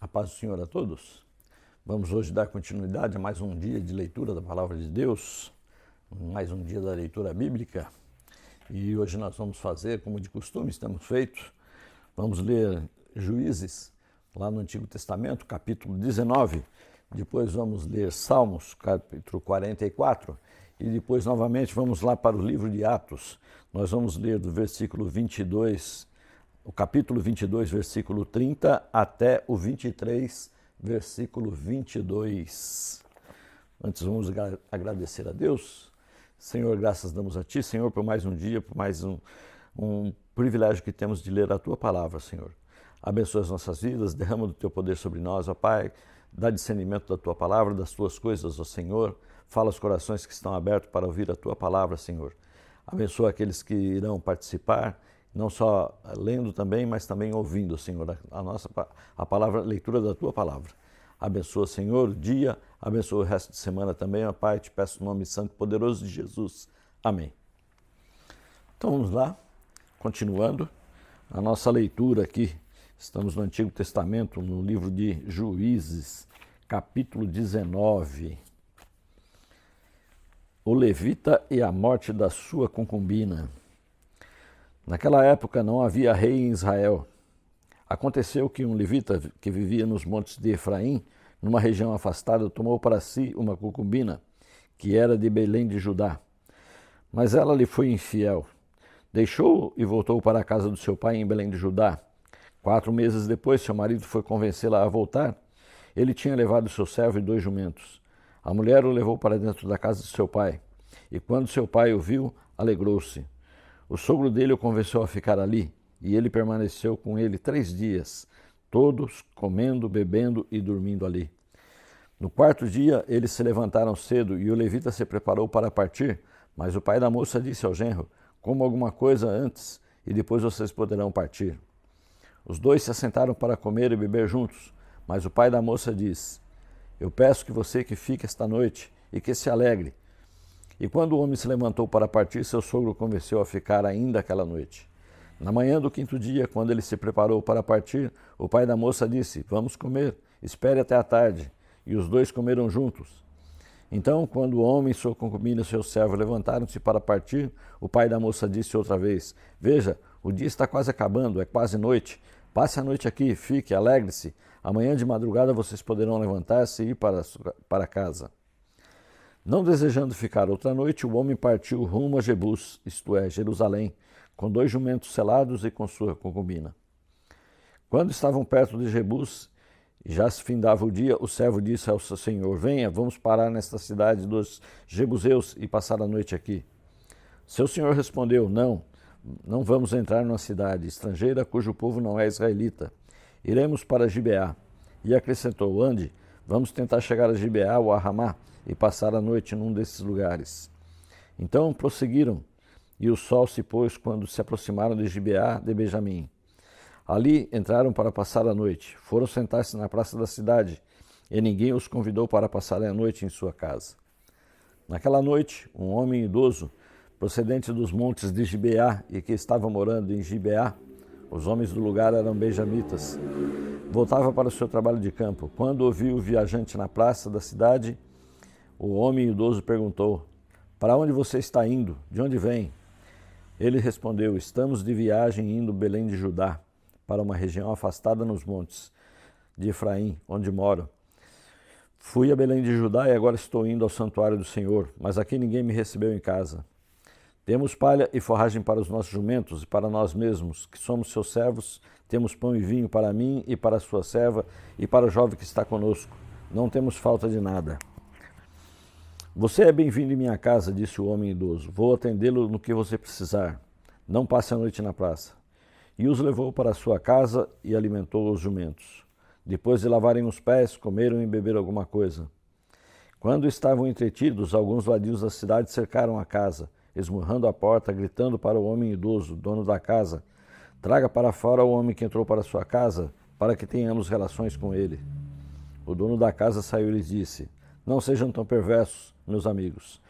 A paz do Senhor a todos. Vamos hoje dar continuidade a mais um dia de leitura da Palavra de Deus, mais um dia da leitura bíblica. E hoje nós vamos fazer, como de costume temos feito, vamos ler Juízes, lá no Antigo Testamento, capítulo 19. Depois vamos ler Salmos, capítulo 44. E depois, novamente, vamos lá para o livro de Atos. Nós vamos ler do versículo 22, o capítulo 22, versículo 30, até o 23, versículo 22. Antes vamos agradecer a Deus. Senhor, graças damos a Ti, Senhor, por mais um dia, por mais um privilégio que temos de ler a Tua Palavra, Senhor. Abençoa as nossas vidas, derrama do Teu poder sobre nós, ó Pai. Dá discernimento da Tua Palavra, das Tuas coisas, ó Senhor. Fala aos corações que estão abertos para ouvir a Tua Palavra, Senhor. Abençoa aqueles que irão participar, não só lendo também, mas também ouvindo, Senhor, a palavra, a leitura da Tua Palavra. Abençoa, Senhor, o dia, abençoa o resto de semana também, ó Pai, te peço o nome santo e poderoso de Jesus. Amém. Então vamos lá, continuando a nossa leitura aqui. Estamos no Antigo Testamento, no livro de Juízes, capítulo 19. O levita e a morte da sua concubina. Naquela época não havia rei em Israel. Aconteceu que um levita que vivia nos montes de Efraim, numa região afastada, tomou para si uma concubina, que era de Belém de Judá. Mas ela lhe foi infiel. Deixou-o e voltou para a casa do seu pai em Belém de Judá. 4 meses depois, seu marido foi convencê-la a voltar. Ele tinha levado seu servo e 2 jumentos. A mulher o levou para dentro da casa de seu pai. E quando seu pai o viu, alegrou-se. O sogro dele o convenceu a ficar ali, e ele permaneceu com ele 3 dias, todos comendo, bebendo e dormindo ali. No 4º dia, eles se levantaram cedo, e o levita se preparou para partir, mas o pai da moça disse ao genro: "Coma alguma coisa antes, e depois vocês poderão partir." Os 2 se assentaram para comer e beber juntos, mas o pai da moça disse: "Eu peço que você que fique esta noite e que se alegre." E quando o homem se levantou para partir, seu sogro o convenceu a ficar ainda aquela noite. Na manhã do 5º dia, quando ele se preparou para partir, o pai da moça disse: "Vamos comer, espere até a tarde." E os 2 comeram juntos. Então, quando o homem, sua concubina e seu servo levantaram-se para partir, o pai da moça disse outra vez: "Veja, o dia está quase acabando, é quase noite. Passe a noite aqui, fique, alegre-se. Amanhã de madrugada vocês poderão levantar-se e ir para casa." Não desejando ficar outra noite, o homem partiu rumo a Jebus, isto é, Jerusalém, com 2 jumentos selados e com sua concubina. Quando estavam perto de Jebus, e já se findava o dia, o servo disse ao seu senhor: "Venha, vamos parar nesta cidade dos Jebuseus e passar a noite aqui." Seu senhor respondeu: Não vamos entrar numa cidade estrangeira cujo povo não é israelita. Iremos para Gibeá." E acrescentou: "Ande, vamos tentar chegar a Gibeá ou a Ramá e passar a noite num desses lugares." Então prosseguiram, e o sol se pôs quando se aproximaram de Gibeá de Benjamim. Ali entraram para passar a noite. Foram sentar-se na praça da cidade, e ninguém os convidou para passarem a noite em sua casa. Naquela noite, um homem idoso, procedente dos montes de Gibeá e que estava morando em Gibeá, os homens do lugar eram benjamitas, voltava para o seu trabalho de campo. Quando ouviu o viajante na praça da cidade, o homem idoso perguntou: "Para onde você está indo? De onde vem?" Ele respondeu: "Estamos de viagem indo Belém de Judá, para uma região afastada nos montes de Efraim, onde moro. Fui a Belém de Judá e agora estou indo ao santuário do Senhor, mas aqui ninguém me recebeu em casa. Temos palha e forragem para os nossos jumentos e para nós mesmos, que somos seus servos. Temos pão e vinho para mim e para a sua serva e para o jovem que está conosco. Não temos falta de nada." "Você é bem-vindo em minha casa", disse o homem idoso. "Vou atendê-lo no que você precisar. Não passe a noite na praça." E os levou para a sua casa e alimentou os jumentos. Depois de lavarem os pés, comeram e beberam alguma coisa. Quando estavam entretidos, alguns vadios da cidade cercaram a casa, esmurrando a porta, gritando para o homem idoso, dono da casa: "Traga para fora o homem que entrou para sua casa, para que tenhamos relações com ele." O dono da casa saiu e lhes disse: "Não sejam tão perversos, meus amigos.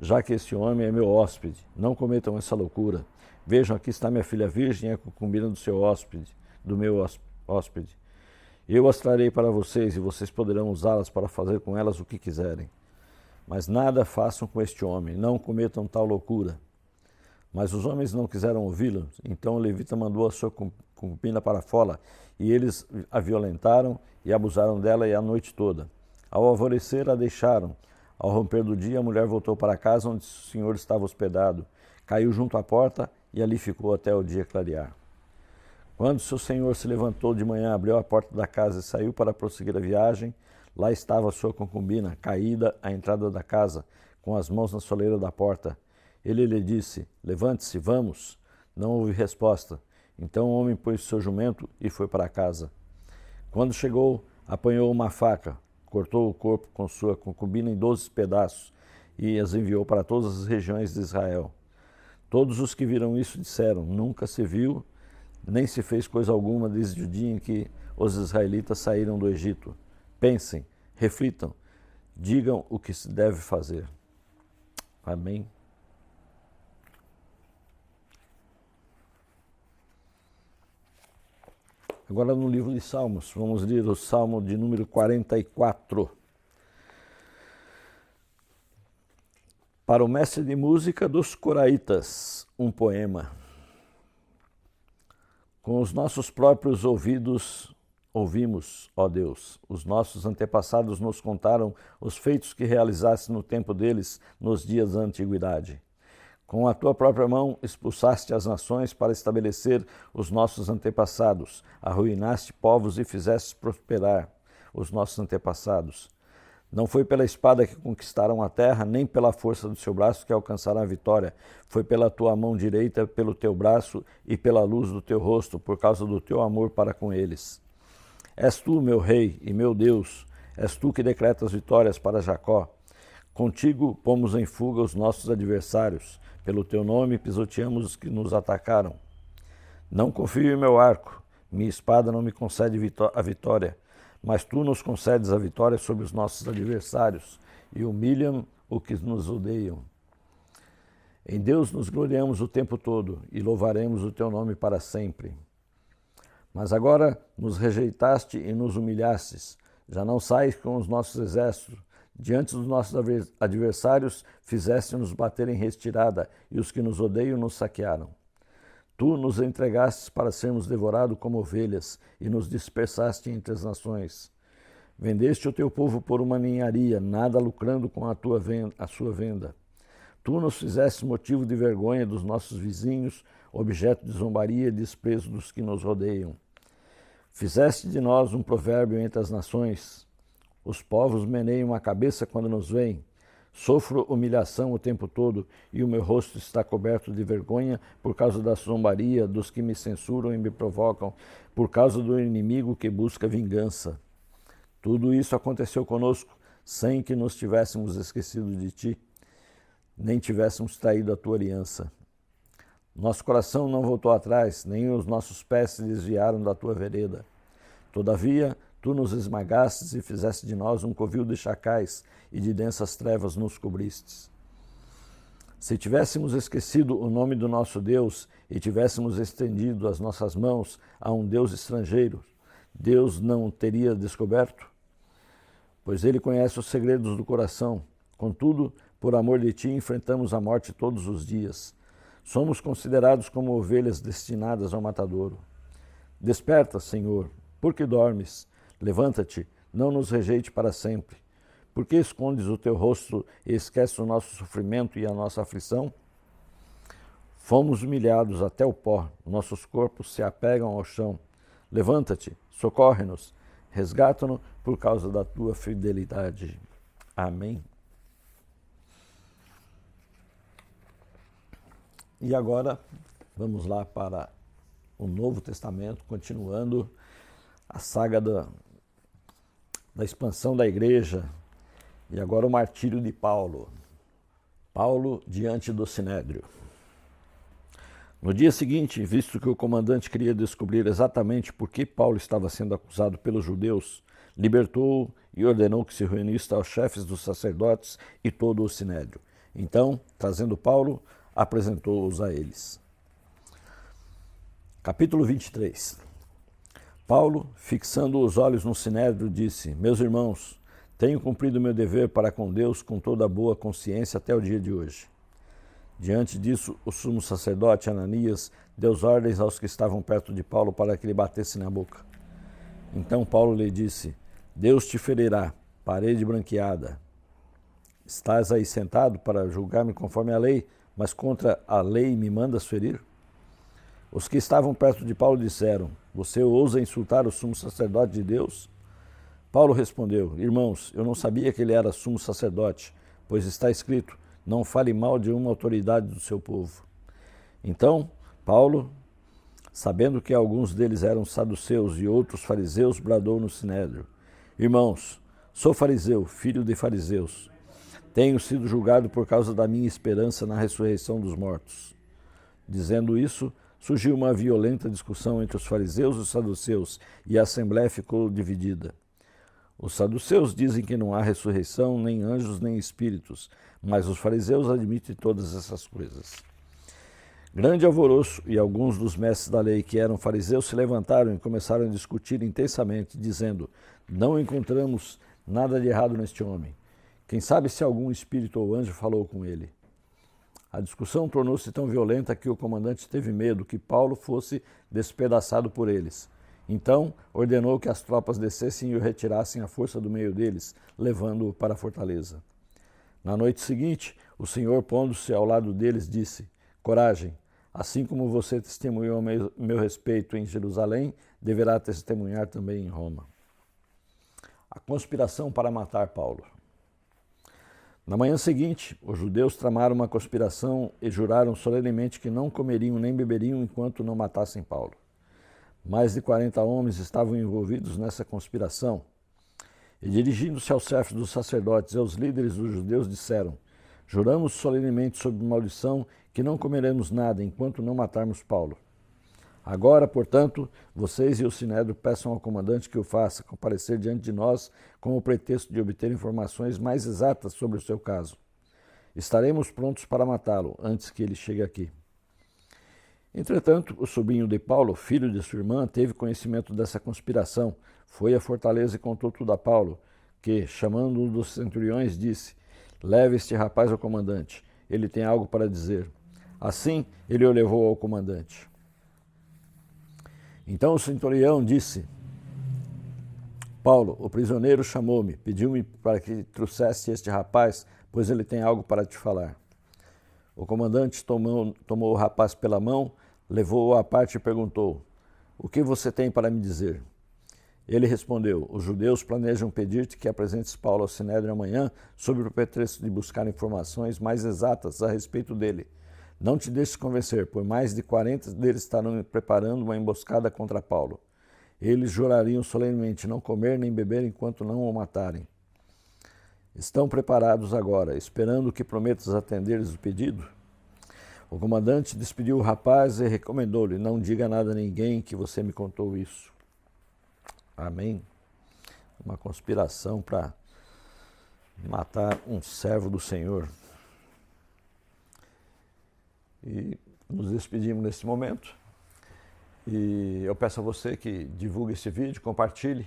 Já que esse homem é meu hóspede, não cometam essa loucura. Vejam, aqui está minha filha virgem e a concubina do seu hóspede, do meu hóspede. Eu as trarei para vocês e vocês poderão usá-las para fazer com elas o que quiserem. Mas nada façam com este homem, não cometam tal loucura. Mas os homens não quiseram ouvi-lo, então o levita mandou a sua concubina para fora, e eles a violentaram e abusaram dela a noite toda. Ao alvorecer a deixaram. Ao romper do dia, a mulher voltou para a casa onde o senhor estava hospedado, caiu junto à porta e ali ficou até o dia clarear. Quando seu senhor se levantou de manhã, abriu a porta da casa e saiu para prosseguir a viagem, lá estava sua concubina, caída à entrada da casa, com as mãos na soleira da porta. Ele lhe disse: levante-se, vamos. Não houve resposta. Então o homem pôs seu jumento e foi para casa. Quando chegou, apanhou uma faca, cortou o corpo com sua concubina em 12 pedaços e as enviou para todas as regiões de Israel. Todos os que viram isso disseram: nunca se viu, nem se fez coisa alguma desde o dia em que os israelitas saíram do Egito. Pensem, reflitam, digam o que se deve fazer. Amém. Agora no livro de Salmos, vamos ler o Salmo de número 44. Para o mestre de música dos coraitas, um poema. Com os nossos próprios ouvidos ouvimos, ó Deus, os nossos antepassados nos contaram os feitos que realizaste no tempo deles, nos dias da antiguidade. Com a tua própria mão expulsaste as nações para estabelecer os nossos antepassados, arruinaste povos e fizeste prosperar os nossos antepassados. Não foi pela espada que conquistaram a terra, nem pela força do seu braço que alcançaram a vitória. Foi pela tua mão direita, pelo teu braço e pela luz do teu rosto, por causa do teu amor para com eles. És tu, meu rei e meu Deus, és tu que decretas vitórias para Jacó. Contigo pomos em fuga os nossos adversários. Pelo teu nome pisoteamos os que nos atacaram. Não confio em meu arco, minha espada não me concede a vitória, mas tu nos concedes a vitória sobre os nossos adversários e humilham o que nos odeiam. Em Deus nos gloriamos o tempo todo e louvaremos o teu nome para sempre. Mas agora nos rejeitaste e nos humilhastes, já não sais com os nossos exércitos. Diante dos nossos adversários, fizeste-nos bater em retirada, e os que nos odeiam nos saquearam. Tu nos entregastes para sermos devorados como ovelhas, e nos dispersaste entre as nações. Vendeste o teu povo por uma ninharia, nada lucrando com a sua venda. Tu nos fizeste motivo de vergonha dos nossos vizinhos, objeto de zombaria e desprezo dos que nos rodeiam. Fizeste de nós um provérbio entre as nações. Os povos meneiam a cabeça quando nos veem. Sofro humilhação o tempo todo e o meu rosto está coberto de vergonha por causa da zombaria dos que me censuram e me provocam, por causa do inimigo que busca vingança. Tudo isso aconteceu conosco sem que nos tivéssemos esquecido de ti, nem tivéssemos traído a tua aliança. Nosso coração não voltou atrás, nem os nossos pés se desviaram da tua vereda. Todavia, tu nos esmagastes e fizeste de nós um covil de chacais, e de densas trevas nos cobristes. Se tivéssemos esquecido o nome do nosso Deus e tivéssemos estendido as nossas mãos a um Deus estrangeiro, Deus não teria descoberto? Pois ele conhece os segredos do coração. Contudo, por amor de ti, enfrentamos a morte todos os dias. Somos considerados como ovelhas destinadas ao matadouro. Desperta, Senhor, por que dormes? Levanta-te, não nos rejeite para sempre. Por que escondes o teu rosto e esqueces o nosso sofrimento e a nossa aflição? Fomos humilhados até o pó, nossos corpos se apegam ao chão. Levanta-te, socorre-nos, resgata-nos por causa da tua fidelidade. Amém. E agora, vamos lá para o Novo Testamento, continuando a saga da expansão da igreja, e agora o martírio de Paulo. Paulo diante do Sinédrio. No dia seguinte, visto que o comandante queria descobrir exatamente por que Paulo estava sendo acusado pelos judeus, libertou-o e ordenou que se reunissem aos chefes dos sacerdotes e todo o Sinédrio. Então, trazendo Paulo, apresentou-os a eles. Capítulo 23. Paulo, fixando os olhos no sinédrio, disse: Meus irmãos, tenho cumprido meu dever para com Deus com toda boa consciência até o dia de hoje. Diante disso, o sumo sacerdote Ananias deu ordens aos que estavam perto de Paulo para que lhe batessem na boca. Então Paulo lhe disse: Deus te ferirá, parede branqueada. Estás aí sentado para julgar-me conforme a lei, mas contra a lei me mandas ferir? Os que estavam perto de Paulo disseram: Você ousa insultar o sumo sacerdote de Deus? Paulo respondeu: Irmãos, eu não sabia que ele era sumo sacerdote, pois está escrito: Não fale mal de uma autoridade do seu povo. Então, Paulo, sabendo que alguns deles eram saduceus e outros fariseus, bradou no sinédrio: Irmãos, sou fariseu, filho de fariseus. Tenho sido julgado por causa da minha esperança na ressurreição dos mortos. Dizendo isso, surgiu uma violenta discussão entre os fariseus e os saduceus, e a assembleia ficou dividida. Os saduceus dizem que não há ressurreição, nem anjos, nem espíritos, mas os fariseus admitem todas essas coisas. Grande alvoroço, e alguns dos mestres da lei que eram fariseus se levantaram e começaram a discutir intensamente, dizendo: Não encontramos nada de errado neste homem. Quem sabe se algum espírito ou anjo falou com ele? A discussão tornou-se tão violenta que o comandante teve medo que Paulo fosse despedaçado por eles. Então ordenou que as tropas descessem e o retirassem à força do meio deles, levando-o para a fortaleza. Na noite seguinte, o Senhor, pondo-se ao lado deles, disse: Coragem, assim como você testemunhou a meu respeito em Jerusalém, deverá testemunhar também em Roma. A conspiração para matar Paulo. Na manhã seguinte, os judeus tramaram uma conspiração e juraram solenemente que não comeriam nem beberiam enquanto não matassem Paulo. Mais de 40 homens estavam envolvidos nessa conspiração. E dirigindo-se aos chefes dos sacerdotes e aos líderes dos judeus, disseram: Juramos solenemente sob maldição que não comeremos nada enquanto não matarmos Paulo. Agora, portanto, vocês e o sinédrio peçam ao comandante que o faça comparecer diante de nós com o pretexto de obter informações mais exatas sobre o seu caso. Estaremos prontos para matá-lo antes que ele chegue aqui. Entretanto, o sobrinho de Paulo, filho de sua irmã, teve conhecimento dessa conspiração, foi à fortaleza e contou tudo a Paulo, que, chamando um dos centuriões, disse: Leve este rapaz ao comandante, ele tem algo para dizer. Assim, ele o levou ao comandante. Então o centurião disse: Paulo, o prisioneiro chamou-me, pediu-me para que trouxesse este rapaz, pois ele tem algo para te falar. O comandante tomou o rapaz pela mão, levou-o à parte e perguntou: O que você tem para me dizer? Ele respondeu: Os judeus planejam pedir-te que apresentes Paulo ao sinédrio amanhã, sob o pretexto de buscar informações mais exatas a respeito dele. Não te deixes convencer, pois mais de 40 deles estarão preparando uma emboscada contra Paulo. Eles jurariam solenemente não comer nem beber enquanto não o matarem. Estão preparados agora, esperando que prometas atender-lhes o pedido? O comandante despediu o rapaz e recomendou-lhe: Não diga nada a ninguém que você me contou isso. Amém? Uma conspiração para matar um servo do Senhor. E nos despedimos nesse momento. E eu peço a você que divulgue esse vídeo, compartilhe,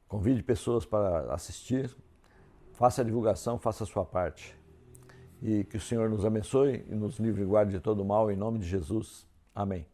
convide pessoas para assistir, faça a divulgação, faça a sua parte. E que o Senhor nos abençoe e nos livre e guarde de todo mal, em nome de Jesus. Amém.